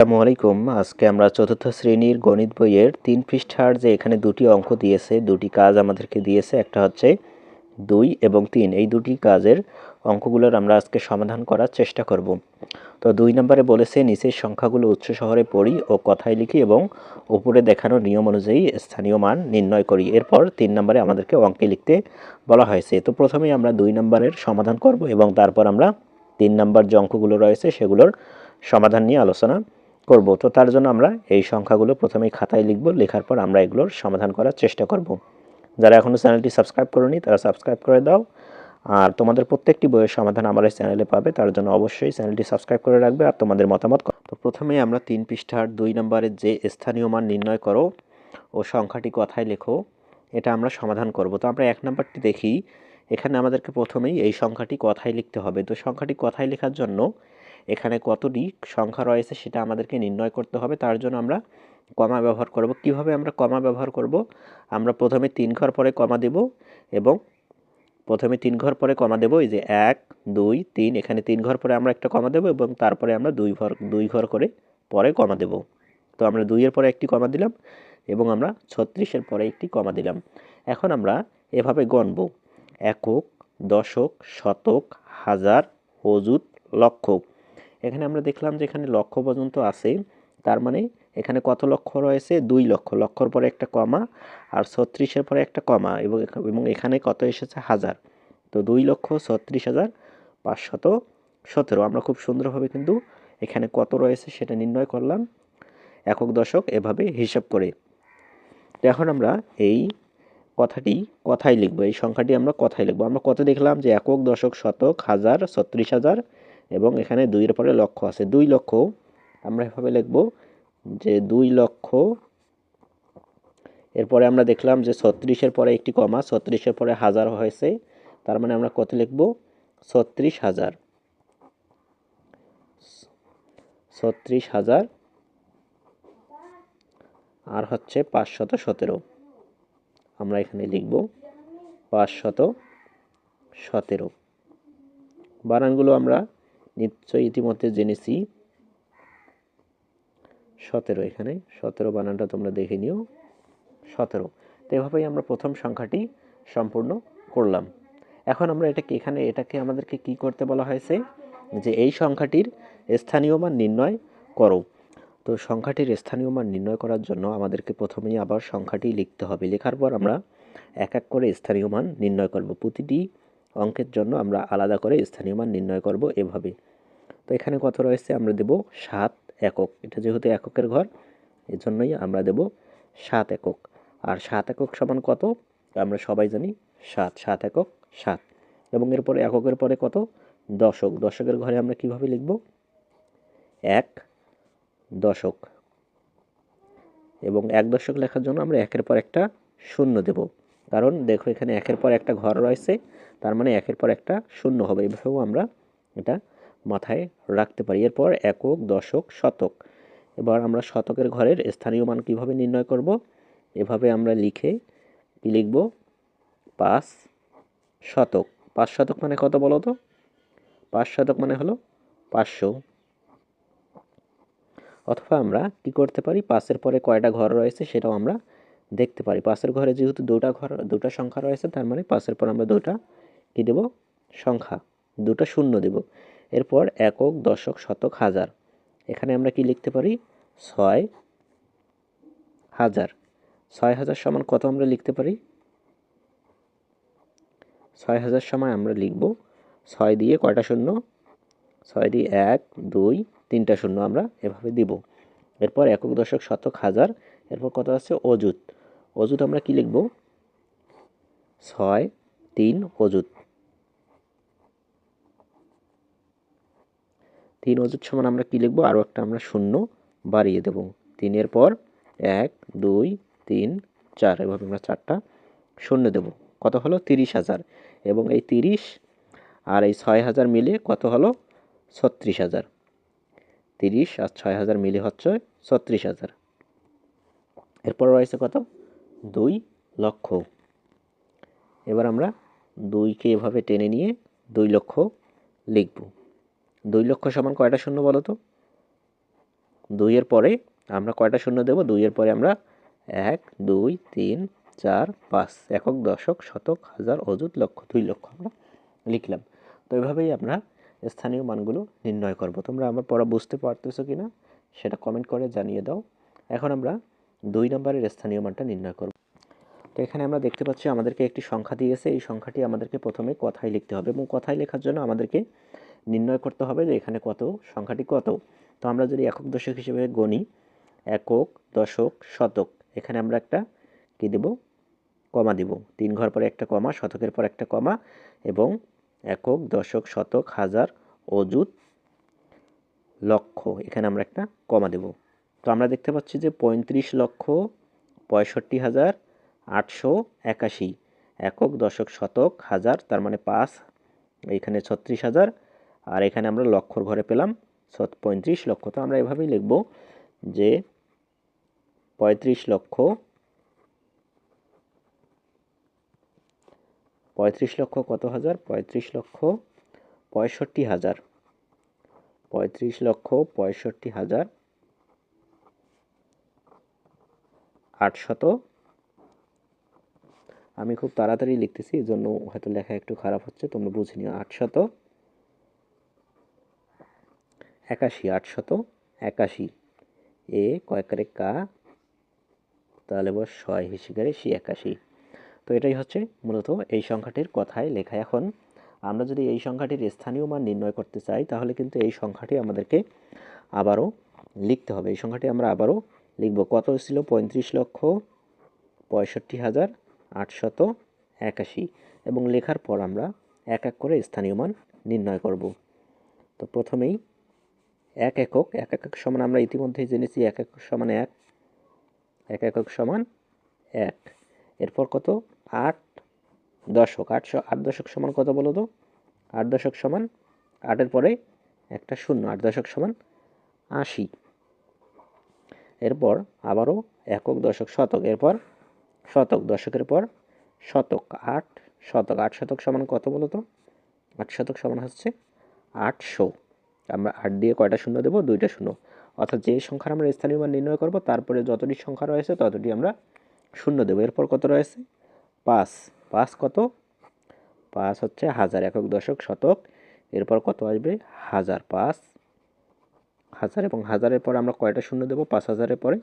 আসসালামু আলাইকুম। আজকে আমরা চতুর্থ শ্রেণীর গণিত বইয়ের 3 পৃষ্ঠার যে এখানে দুটি অঙ্ক দিয়েছে, দুটি কাজ আমাদেরকে দিয়েছে। একটা হচ্ছে 2 এবং 3, এই দুটি কাজের অঙ্কগুলোর আমরা আজকে সমাধান করার চেষ্টা করব। তো 2 নম্বরে বলেছে নিচের সংখ্যাগুলো উৎস শহরে পড়ি ও কথায় লিখি এবং উপরে দেখানো নিয়ম অনুযায়ী স্থানীয় মান নির্ণয় করি। এরপর 3 নম্বরে আমাদেরকে অঙ্কে লিখতে বলা হয়েছে। তো প্রথমেই আমরা 2 নম্বরের সমাধান করব এবং তারপর আমরা 3 নম্বর যে অঙ্কগুলো রয়েছে সেগুলোর সমাধান নিয়ে আলোচনা করব। তো তার জন্য আমরা এই সংখ্যাগুলো প্রথমেই খাতায় লিখব, লেখার পর আমরা এগুলোর সমাধান করার চেষ্টা করব। যারা এখনও চ্যানেলটি সাবস্ক্রাইব করোনি তারা সাবস্ক্রাইব করে দাও। আর তোমাদের প্রত্যেকটি বইয়ের সমাধান আমার এই চ্যানেলে পাবে, তার জন্য অবশ্যই চ্যানেলটি সাবস্ক্রাইব করে রাখবে আর তোমাদের মতামত। তো প্রথমেই আমরা 3 পৃষ্ঠার 2 নম্বরের যে স্থানীয় মান নির্ণয় করো ও সংখ্যাটি কথায় লেখো, এটা আমরা সমাধান করব। তো আমরা 1 নম্বরটি দেখি। এখানে আমাদেরকে প্রথমেই এই সংখ্যাটি কথায় লিখতে হবে। তো সংখ্যাটি কথায় লেখার জন্য এখানে কতটি সংখ্যা রয়েছে সেটা আমাদেরকে নির্ণয় করতে হবে। তার জন্য আমরা কমা ব্যবহার করব। কিভাবে আমরা কমা ব্যবহার করব? আমরা প্রথমে 3 ঘর পরে কমা দেব এবং প্রথমে 3 ঘর পরে কমা দেব। এই যে 1 2 3, এখানে 3 ঘর পরে আমরা একটা কমা দেব এবং তারপরে আমরা 2 ঘর করে পরে কমা দেব। তো আমরা 2 এর পরে একটি কমা দিলাম এবং আমরা 36 এর পরে একটি কমা দিলাম। এখন আমরা এভাবে গণব: একক, দশক, শতক, হাজার, অযুত, লক্ষ। এখানে আমরা দেখলাম যে এখানে লক্ষ পর্যন্ত আছে, তার মানে এখানে কত লক্ষ রয়েছে? 2 লক্ষ। লক্ষর পরে একটা কমা আর 36-এর পরে একটা কমা এবং এখানে কত এসেছে? হাজার। তো 2,36,517। আমরা খুব সুন্দরভাবে কিন্তু এখানে কত রয়েছে সেটা নির্ণয় করলাম একক দশক এভাবে হিসাব করে। তো এখন আমরা এই কথাটি কথায় লিখব, এই সংখ্যাটি আমরা কথায় লিখব। আমরা কত দেখলাম? যে একক, দশক, শতক, হাজার, 36,000 এবং এখানে 2 এর পরে লক্ষ আছে। 2 লক্ষ আমরা এভাবে লিখব যে 2 লক্ষ। এরপরে আমরা দেখলাম যে 36-এর পরে একটি কমা, 36-এর পরে হাজার হয়েছে, তার মানে আমরা কত লিখব? 36,000। 36,000 আর হচ্ছে 517। আমরা এখানে লিখব 517। বানানগুলো আমরা নিশ্চয়ই ইতিমধ্যে জেনেছি। 17, এখানে 17 বানানটা তোমরা দেখে নিও, 17। তো এভাবেই আমরা প্রথম সংখ্যাটি সম্পূর্ণ করলাম। এখন আমরা এটাকে আমাদেরকে কি করতে বলা হয়েছে? যে এই সংখ্যাটির স্থানীয় মান নির্ণয় করো। তো সংখ্যাটির স্থানীয় মান নির্ণয় করার জন্য আমাদেরকে প্রথমেই আবার সংখ্যাটি লিখতে হবে। লেখার পর আমরা এক এক করে স্থানীয় মান নির্ণয় করব। প্রতিটি অঙ্কের জন্য আমরা আলাদা করে স্থানীয় মান নির্ণয় করব এভাবে। তো এখানে কত রয়েছে? আমরা দেব 7 একক। এটা যেহেতু এককের ঘর, এজন্যই আমরা দেব 7 একক। আর 7 একক সমান কত? আমরা সবাই জানি 7। 7 একক 7। এবং এরপরে এককের পরে কত? দশক। দশকের ঘরে আমরা কিভাবে লিখব? 1 দশক। এবং 1 দশক লেখার জন্য আমরা একের পর একটা শূন্য দেব, কারণ দেখো এখানে একের পর একটা ঘর রয়েছে, তার মানে একের পর একটা শূন্য হবে। এভাবেও আমরা এটা মাথায় রাখতে পারি। এরপর একক, দশক, শতক। এবার আমরা শতকের ঘরের স্থানীয় মান কিভাবে নির্ণয় করব? এভাবে আমরা লিখে কি লিখব? 5 শতক। 5 শতক মানে কত বলো তো? 5 শতক মানে হলো 500। অথবা আমরা কি করতে পারি? 5-এর পরে কয়টা ঘর রয়েছে সেটাও আমরা দেখতে পারি। 5-এর ঘরে যেহেতু দুটা সংখ্যা রয়েছে, তার মানে 5-এর পর আমরা দুটা কি দেব? সংখ্যা, দুটো শূন্য দেব। এরপর একক, দশক, শতক, হাজার। এখানে আমরা কি লিখতে পারি? 6,000। 6,000 সমান কত আমরা লিখতে পারি? 6,000 সমান আমরা লিখব 6 দিয়ে কয়টা শূন্য? 6 দিয়ে 1 2 3টা শূন্য আমরা এভাবে দিব। এরপর একক, দশক, শতক, হাজার। এরপর কত আছে? অযুত। অযুত আমরা কি লিখব? 6 3 অযুত। 3 অযুত সমান আমরা কি লিখব? আরও একটা আমরা শূন্য বাড়িয়ে দেব। 3-এর পর 1 2 3 4, এভাবে আমরা 4টা শূন্য দেব। কত হলো? 30,000। এবং এই 30 আর এই 6,000 মিলে কত হলো? 36,000। 30 আর 6,000 মিলে হচ্ছে 36,000। এরপর রয়েছে কত? 2 লক্ষ। এবার আমরা 2কে এভাবে টেনে নিয়ে 2 লক্ষ লিখব। 2 লক্ষ সমান কয়টা শূন্য বলো তো? 2 এর পরে আমরা কয়টা শূন্য দেব? 2 এর পরে আমরা 1 2 3 4 5 একক, দশক, শতক, হাজার, অযুত, লক্ষ, 2 লক্ষ আমরা লিখলাম। তো এভাবেই আমরা স্থানীয় মানগুলো নির্ণয় করব। তোমরা আমার পড়া বুঝতে পারতেছো কিনা সেটা কমেন্ট করে জানিয়ে দাও। এখন আমরা 2 নম্বরের স্থানীয় মানটা নির্ণয় করব। তো এখানে আমরা দেখতে পাচ্ছি আমাদেরকে একটি সংখ্যা দিয়েছে। এই সংখ্যাটি আমাদেরকে প্রথমে কথায় লিখতে হবে এবং কথায় লেখার জন্য আমাদেরকে নির্ণয় করতে হবে যে এখানে কত, সংখ্যাটি কত। তো আমরা যদি একক দশক হিসেবে গণি, একক, দশক, শতক, এখানে আমরা একটা কি দেব? কমা দিব। 3 ঘর পরে একটা কমা, শতকের পর একটা কমা এবং একক, দশক, শতক, হাজার, অযুত, লক্ষ, এখানে আমরা একটা কমা দেব। তো আমরা দেখতে পাচ্ছি যে 35,65,881 একক, দশক, শতক, হাজার, তার মানে 5, এইখানে 36,000 আর এখানে আমরা লক্ষর ঘরে পেলাম 35 লক্ষ। তো আমরা এভাবেই লিখব যে 35 লক্ষ 35 লক্ষ কত হাজার? 35 লক্ষ 65,000, 35 লক্ষ 65,000 800। আমি খুব তাড়াতাড়ি লিখতেছি, এই জন্য হয়তো লেখা একটু খারাপ হচ্ছে, তোমরা বুঝে নিও। 881, 881 এ কয়েকারে কা, তাহলে বস 6 হিসিকারে 81। তো এটাই হচ্ছে মূলত এই সংখ্যাটির কথায় লেখা। এখন আমরা যদি এই সংখ্যাটির স্থানীয় মান নির্ণয় করতে চাই তাহলে কিন্তু এই সংখ্যাটি আমাদেরকে আবারও লিখতে হবে। এই সংখ্যাটি আমরা আবারও লিখব। কত ছিল? 35,65,881 এবং লেখার পর আমরা এক এক করে স্থানীয় মান নির্ণয় করব। তো প্রথমেই এক একক, এক একক সমান আমরা ইতিমধ্যেই জেনেছি এক একক সমান 1, এক একক সমান 1। এরপর কত? 8 দশক, 8 দশক সমান কত বলো তো? 8 দশক সমান 8-এর পরে একটা শূন্য, 8 দশক সমান 80। এরপর আবারও একক, দশক, শতক, এরপর শতক, দশকের পর শতক, 8 শতক, 8 শতক সমান কত বলো তো? 8 শতক সমান হচ্ছে 800। আমরা 8 দিয়ে কয়টা শূন্য দেবো? 2টা শূন্য। অর্থাৎ যে সংখ্যার আমরা স্থানীয় মান নির্ণয় করব তারপরে যতটি সংখ্যা রয়েছে ততটি আমরা শূন্য দেবো। এরপর কত রয়েছে? 5, 5 কত? 5 হচ্ছে হাজার, একক, দশক, শতক, এরপর কত আসবে? হাজার, 5 হাজার এবং হাজারের পর আমরা কয়টা শূন্য দেবো? 5,000-এর পরে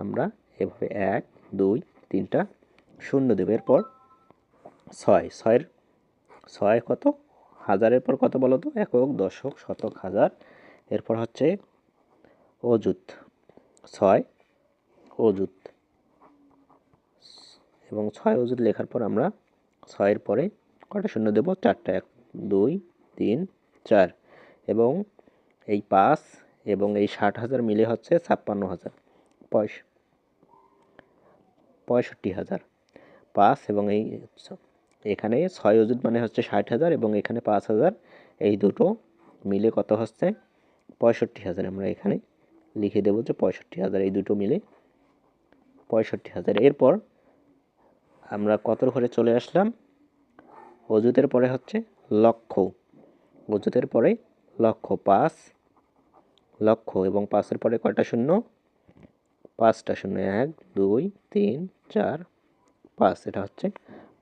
আমরা এভাবে 1 2 3টা শূন্য দেবো। এরপর 6, 6 কত? হাজারের পর কত বলো তো? একক, দশক, শতক, হাজার, এরপর হচ্ছে অযুত, 6 অযুত এবং 6 অযুত লেখার পর আমরা 6-এর পরে কয়টা শূন্য দেবো? 4টা, 1 2 3 4 এবং এই 5 এবং এই 60,000 মিলে হচ্ছে 56,000, 65,000। 5 এবং এই এখানে 6 অযুত মানে হচ্ছে 60,000 এবং এখানে 5,000, এই দুটো মিলে কত হচ্ছে? 65,000। আমরা এখানে লিখে দেবো যে 65,000, এই দুটো মিলে 65,000। এরপর আমরা কতর ঘরে চলে আসলাম? অযুতের পরে হচ্ছে লক্ষ, অযুতের পরে লক্ষ, 5 লক্ষ এবং 5-এর পরে কয়টা শূন্য? 5টা শূন্য, 1 2 3 4 5, এটা হচ্ছে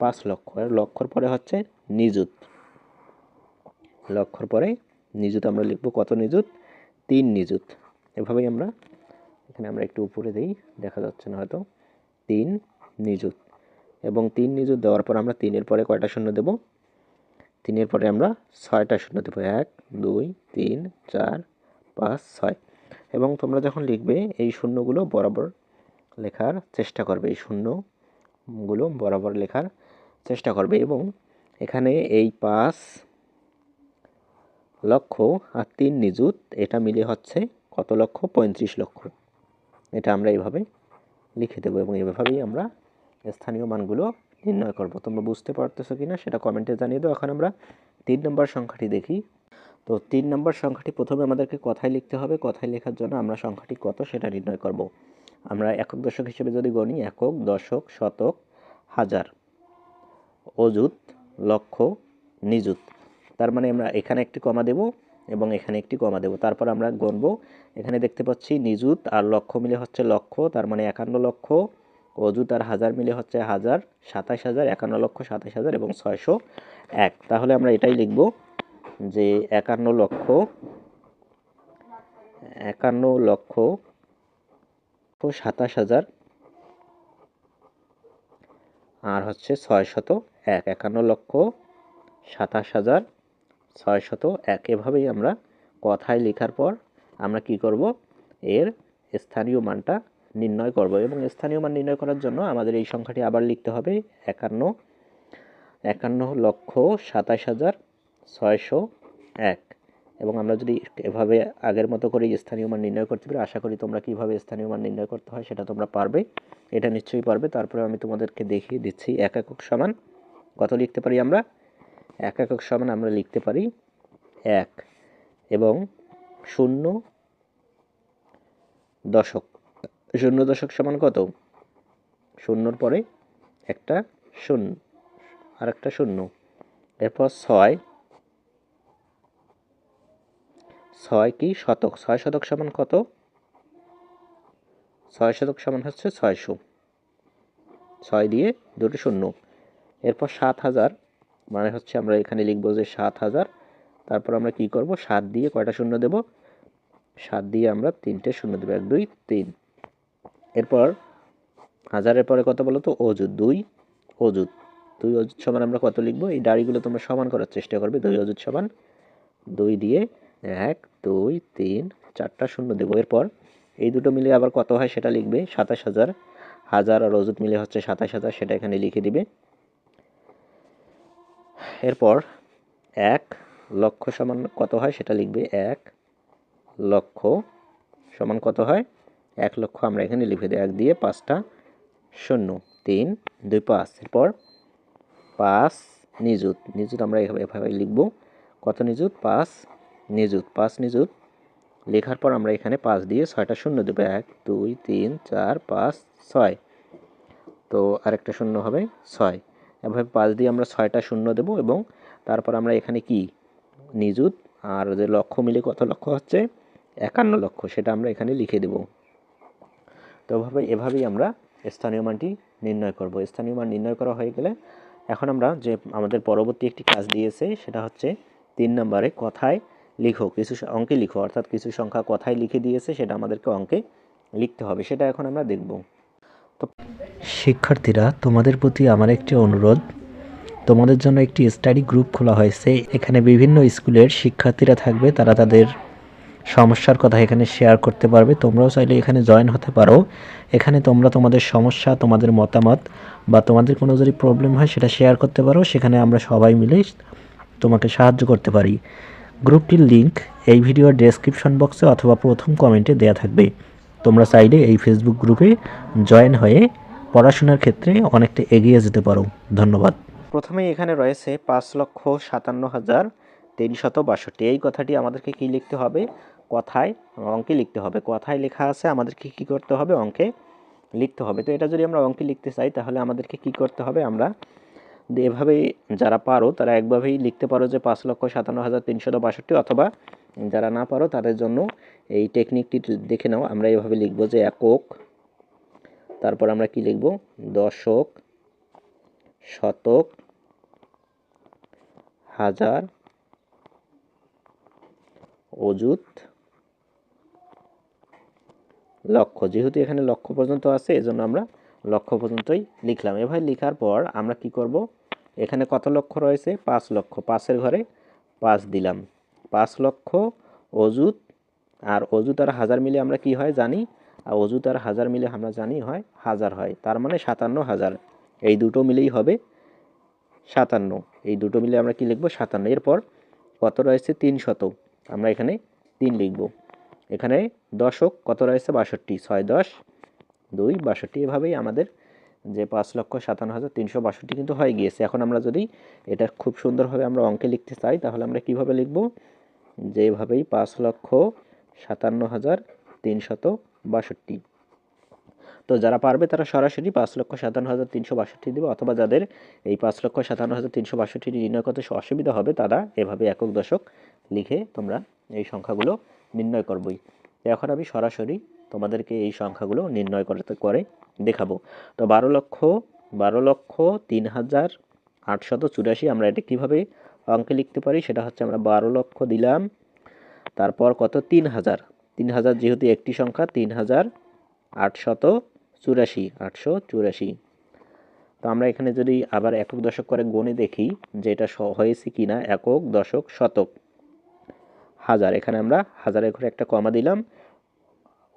5 লক্ষ। আর লক্ষর পরে হচ্ছে নিযুত, লক্ষর পরে নিযুত আমরা লিখব কত নিযুত? 3 নিযুত। এভাবেই আমরা এখানে আমরা একটু উপরে দিই, দেখা যাচ্ছে না হয়তো, 3 নিযুত এবং 3 নিযুত দেওয়ার পর আমরা 3-এর পরে কয়টা শূন্য দেব? 3-এর পরে আমরা 6টা শূন্য দেবো, 1 2 3 4 5 6 এবং তোমরা যখন লিখবে এই শূন্যগুলো বরাবর লেখার চেষ্টা করবে, এই শূন্যগুলো বরাবর লেখার চেষ্টা করবে এবং এখানে এই 5 লক্ষ আর 3 নিযুত এটা মিলে হচ্ছে কত লক্ষ? 35 লক্ষ। এটা আমরা এইভাবে লিখে দেবো এবং এভাবেই আমরা স্থানীয় মানগুলো নির্ণয় করব। তোমরা বুঝতে পারতেছো কিনা সেটা কমেন্টে জানিয়ে দাও। এখন আমরা 3 নম্বর সংখ্যাটি দেখি। তো 3 নম্বর সংখ্যাটি প্রথমে আমাদেরকে কথায় লিখতে হবে। কথায় লেখার জন্য আমরা সংখ্যাটি কত সেটা নির্ণয় করব। আমরা একক, দশক হিসেবে যদি গণি, একক, দশক, শতক, হাজার, অযুত, লক্ষ, নিযুত, তার মানে আমরা এখানে একটি কমা দেব এবং এখানে একটি কমা দেব। তারপর আমরা গণবো। এখানে দেখতে পাচ্ছি নিযুত আর লক্ষ মিলে হচ্ছে লক্ষ, তার মানে 51 লক্ষ। অযুত আর হাজার মিলে হচ্ছে হাজার, 27,000, 51 লক্ষ 27,000 এবং 601। তাহলে আমরা এটাই লিখব যে 51 লক্ষ 27,000 আর হচ্ছে 601। 51 লক্ষ 27,601। এভাবেই আমরা কথায় লেখার পর আমরা কি করব, এর স্থানীয় মানটা নির্ণয় করব। এবং স্থানীয় মান নির্ণয় করার জন্য আমাদের এই সংখ্যাটি আবার লিখতে হবে 51 লক্ষ 27,601। এবং আমরা যদি এভাবে আগের মতো করে স্থানীয় মান নির্ণয় করতে পারি, আশা করি তোমরা কিভাবে স্থানীয় মান নির্ণয় করতে হয় সেটা তোমরা পারবে, এটা নিশ্চয়ই পারবে। তারপরে আমি তোমাদেরকে দেখিয়ে দিচ্ছি। এক একক সমান কত লিখতে পারি আমরা? এক একক সমান আমরা লিখতে পারি 1 এবং 0 দশক। 0 দশক সমান কত? 0-র পরে একটা 0 আর একটা 0। এরপর 6 কি শতক। 6 শতক সমান কত? 6 শতক সমান হচ্ছে 600, 6 দিয়ে দুটো 0। এরপর 7,000 মানে হচ্ছে আমরা এখানে লিখবো যে 7,000। তারপর আমরা কি করব, 7 দিয়ে কয়টা শূন্য দেব? 7 দিয়ে আমরা 3টে শূন্য দেব, 1 2 3। এরপর হাজারের পরে কত বলো তো? অযুত। 2 অযুত। 2 অযুত সমান আমরা কত লিখবো? এই দাড়িগুলো তোমরা সমান করার চেষ্টা করবে। 2 অযুত সমান 2 দিয়ে 1 2 3 4টা শূন্য দেবো। এরপর এই দুটো মিলে আবার কত হয় সেটা লিখবে। 27,000। হাজার আর অযুত মিলে হচ্ছে 27,000, সেটা এখানে লিখে দিবে। এরপর 1 লক্ষ সমান কত হয় সেটা লিখবে। 1 লক্ষ সমান কত হয়? 1 লক্ষ আমরা এখানে লিখে দিই। 1 দিয়ে 5টা শূন্য, 3 2 5। এরপর 5 নিযুত। নিযুত আমরা এভাবে লিখব। কত নিযুত? 5 নিযুত। 5 নিযুত লেখার পর আমরা এখানে 5 দিয়ে 6টা শূন্য দেবো। 1 2 3 4 5 6। তো আরেকটা শূন্য হবে 6। এভাবে 5 দিয়ে আমরা 6টা শূন্য দেব এবং তারপর আমরা এখানে কি নিযুত আর যে লক্ষ মিলে কত লক্ষ হচ্ছে? 51 লক্ষ, সেটা আমরা এখানে লিখে দেব। তো এভাবেই আমরা স্থানীয় মানটি নির্ণয় করব। স্থানীয় মান নির্ণয় করা হয়ে গেলে এখন আমরা যে আমাদের পরবর্তী একটি কাজ দিয়েছে সেটা হচ্ছে 3 নম্বরে কথায় লিখো, কিছু অঙ্কে লিখো। অর্থাৎ কিছু সংখ্যা কথায় লিখে দিয়েছে, সেটা আমাদেরকে অঙ্কে লিখতে হবে। সেটা এখন আমরা দেখব। তো শিক্ষার্থীরা, তোমাদের প্রতি আমার একটি অনুরোধ, তোমাদের জন্য একটি স্টাডি গ্রুপ খোলা হয়েছে। এখানে বিভিন্ন স্কুলের শিক্ষার্থীরা থাকবে, তারা তাদের সমস্যার কথা এখানে শেয়ার করতে পারবে। তোমরাও চাইলে এখানে জয়েন হতে পারো। এখানে তোমরা তোমাদের সমস্যা, তোমাদের মতামত বা তোমাদের কোনো যদি প্রবলেম হয় সেটা শেয়ার করতে পারো। সেখানে আমরা সবাই মিলে তোমাকে সাহায্য করতে পারি। গ্রুপটির লিংক এই ভিডিওর ডেসক্রিপশন বক্সে অথবা প্রথম কমেন্টে দেওয়া থাকবে। তোমরা চাইলে এই ফেসবুক গ্রুপে জয়েন হয়ে পড়াশোনার ক্ষেত্রে অনেকটা এগিয়ে যেতে পারো। ধন্যবাদ। প্রথমেই এখানে রয়েছে 5,57,362। এই কথাটি আমাদেরকে কি লিখতে হবে? কথায় অঙ্কে লিখতে হবে। কথায় লেখা আছে, আমাদেরকে কি করতে হবে? অঙ্কে লিখতে হবে। তো এটা যদি আমরা অঙ্কে লিখতে চাই তাহলে আমাদেরকে কি করতে হবে? আমরা এভাবেই, যারা পারো তারা একভাবেই লিখতে পারো যে 5,57,362, অথবা যারা না পারো তাদের জন্য এই টেকনিকটি দেখে নাও। আমরা এভাবে লিখব যে একক, তারপর আমরা কি লিখব? দশক, শতক, হাজার, অযুত, লক্ষ। যেহেতু এখানে লক্ষ পর্যন্ত আছে এজন্য আমরা লক্ষ পর্যন্তই লিখলাম। এভাবে লেখার পর আমরা কি করব? এখানে কত লক্ষ রয়েছে? 5 লক্ষ। 5-এর ঘরে 5 দিলাম। 5 লক্ষ অযুত, আর অযুত আর হাজার মিলে আমরা কি হয় জানি? আর অযুত আর হাজার মিলে আমরা জানি হয় হাজার হয়। তার মানে 57,000। এই দুটো মিলেই হবে 57। এই দুটো মিলে আমরা কি লিখব? 57। এরপর কত রয়েছে? 3 শতক। আমরা এখানে 3 লিখব। এখানে দশক কত রয়েছে? 62। 6 10 2 62। এভাবেই আমাদের যে 5,57,362 কিন্তু হয়ে গিয়েছে। এখন আমরা যদি এটা খুব সুন্দরভাবে আমরা অঙ্কে লিখতে চাই তাহলে আমরা কিভাবে লিখব? যেভাবেই 5,57,362। তো যারা পারবে তারা সরাসরি 5,57,362 দেবে, অথবা যাদের এই 5,57,362 নির্ণয় করতে অসুবিধা হবে তারা এভাবে একক দশক লিখে তোমরা এই সংখ্যাগুলো নির্ণয় করবই। এখন আমি সরাসরি তোমাদেরকে এই সংখ্যাগুলো নির্ণয় করে দেখাবো। তো 12,03,884 আমরা এটা কিভাবে অঙ্কে লিখতে পারি সেটা হচ্ছে আমরা 12 লক্ষ দিলাম, তারপর কত 3,000, 3,000 যেহেতু একটি সংখ্যা 3,884। তো আমরা এখানে যদি আবার একক দশক করে গুণে দেখি যে এটা হয়েছে কিনা, একক দশক শতক হাজার, এখানে আমরা হাজারের ঘরে একটা কমা দিলাম,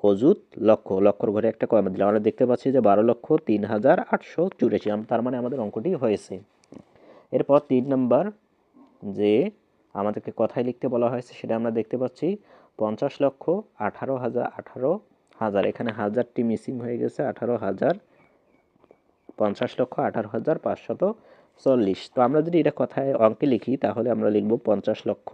অযুত লক্ষ, লক্ষর ঘরে একটা কমা দিলাম, আমরা দেখতে পাচ্ছি যে 12,03,884, তার মানে আমাদের অঙ্কটি হয়েছে। এরপর 3 নম্বর যে আমাদেরকে কথায় লিখতে বলা হয়েছে সেটা আমরা দেখতে পাচ্ছি 50,18,000, এখানে হাজারটি মিসিং হয়ে গেছে, 18,000, 50,18,540। তো আমরা যদি এটা কথায় অঙ্কে লিখি তাহলে আমরা লিখব 50 লক্ষ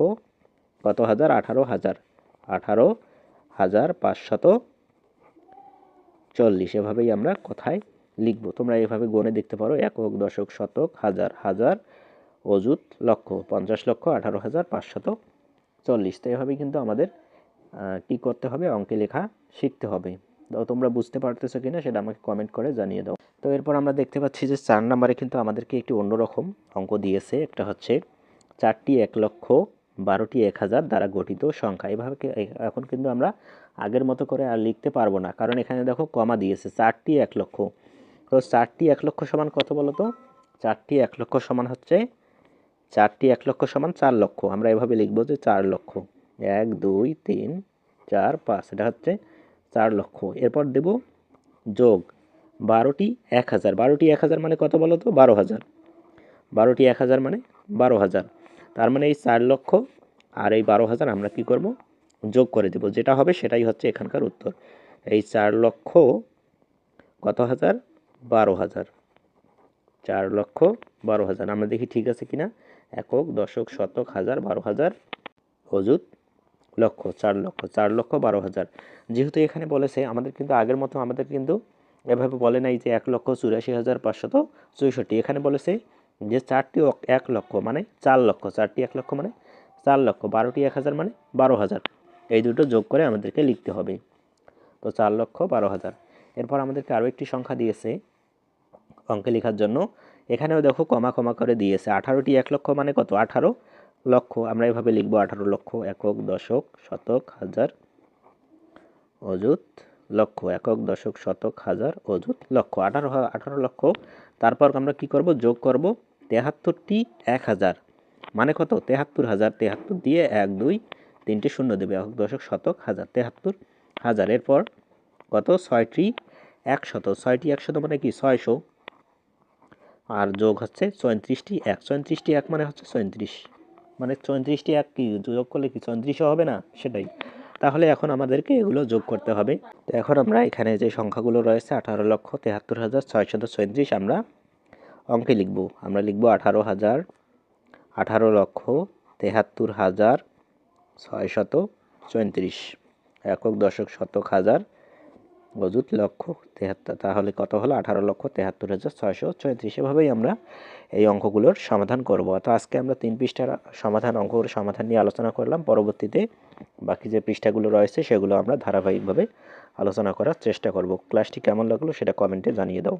কত হাজার, 18,540, এভাবেই আমরা কথায় লিখব। তোমরা এভাবে গণে দেখতে পারো, একক দশক শতক হাজার, হাজার অযুত লক্ষ, 50,18,540। তো এভাবেই কিন্তু আমাদের কি করতে হবে, অঙ্কে লেখা শিখতে হবে। তো তোমরা বুঝতে পারতেছো কিনা সেটা আমাকে কমেন্ট করে জানিয়ে দাও। তো এরপর আমরা দেখতে পাচ্ছি যে 4 নম্বরে কিন্তু আমাদেরকে একটি অন্যরকম অঙ্ক দিয়েছে, একটা হচ্ছে 4টি 1 লক্ষ 12টি 1,000 দ্বারা গঠিত সংখ্যা। এভাবে এখন কিন্তু আমরা আগের মতো করে আর লিখতে পারবো না, কারণ এখানে দেখো কমা দিয়েছে, 4টি 1 লক্ষ। তো 4টি 1 লক্ষ সমান কত বলো তো? 4টি 1 লক্ষ সমান হচ্ছে 4টি 1 লক্ষ সমান 4 লক্ষ। আমরা এভাবে লিখবো যে 4 লক্ষ, 1 2 3 4 5, এটা হচ্ছে 4 লক্ষ। এরপর দেব যোগ 12টি 1,000, 12টি 1,000 মানে কত বলো তো? 12,000, 12টি 1,000 মানে 12,000। তার মানে এই 4 লক্ষ আর এই 12,000 আমরা কি করব, যোগ করে দেব, যেটা হবে সেটাই হচ্ছে এখানকার উত্তর। এই 4 লক্ষ কত হাজার, 12,000, 4 লক্ষ 12,000। আমরা দেখি ঠিক আছে কিনা, একক দশক শতক হাজার 12,000 অযুত লক্ষ, 4 লক্ষ, 4 লক্ষ 12,000। যেহেতু এখানে বলেছে আমাদের কিন্তু আগের মতো আমাদের কিন্তু এভাবে বলে নাই যে 1,84,564, এখানে বলেছে যে 4টি 1 লক্ষ মানে 4 লক্ষ, 4টি 1 লক্ষ মানে 4 লক্ষ, 12টি 1,000 মানে 12,000, এই দুটো যোগ করে আমাদেরকে লিখতে হবে। তো 4 লক্ষ 12,000। এরপর আমাদেরকে আরও একটি সংখ্যা দিয়েছে অঙ্কে লেখার জন্য, এখানেও দেখো কমা কমা করে দিয়েছে, 18টি 1 লক্ষ মানে কত, 18 লক্ষ। আমরা এভাবে লিখব 18 লক্ষ, একক দশক শতক হাজার অযুত লক্ষ, একক দশক শতক হাজার অযুত লক্ষ, 18 লক্ষ। তারপর আমরা কি করব, যোগ করব 73টি 1,000 মানে কত, 73,000, 73 দিয়ে 1 2 3টে শূন্য দেবে, একক দশক শতক হাজার, 73,000। এরপর কত, 6টি 100, 6টি 100 মানে কি 600, আর যোগ হচ্ছে 34টি 1, 34টি 1 মানে হচ্ছে 34, মানে 34টি 1 কি যোগ করলে কি 34ও হবে না, সেটাই। তাহলে এখন আমাদেরকে এগুলো যোগ করতে হবে। তো এখন আমরা এখানে যে সংখ্যাগুলো রয়েছে 18,73,634 আমরা অঙ্কে লিখব। আমরা লিখব 18,73,634, একক দশক শতক হাজার অযুত লক্ষ 73, তাহলে কত হলো, 18,73,634। এভাবেই আমরা এই অঙ্কগুলোর সমাধান করব। তো আজকে আমরা 3 পৃষ্ঠার অঙ্কগুলোর সমাধান নিয়ে আলোচনা করলাম। পরবর্তীতে বাকি যে পৃষ্ঠাগুলো রয়েছে সেগুলো আমরা ধারাবাহিকভাবে আলোচনা করার চেষ্টা করব। ক্লাসটি কেমন লাগলো সেটা কমেন্টে জানিয়ে দাও।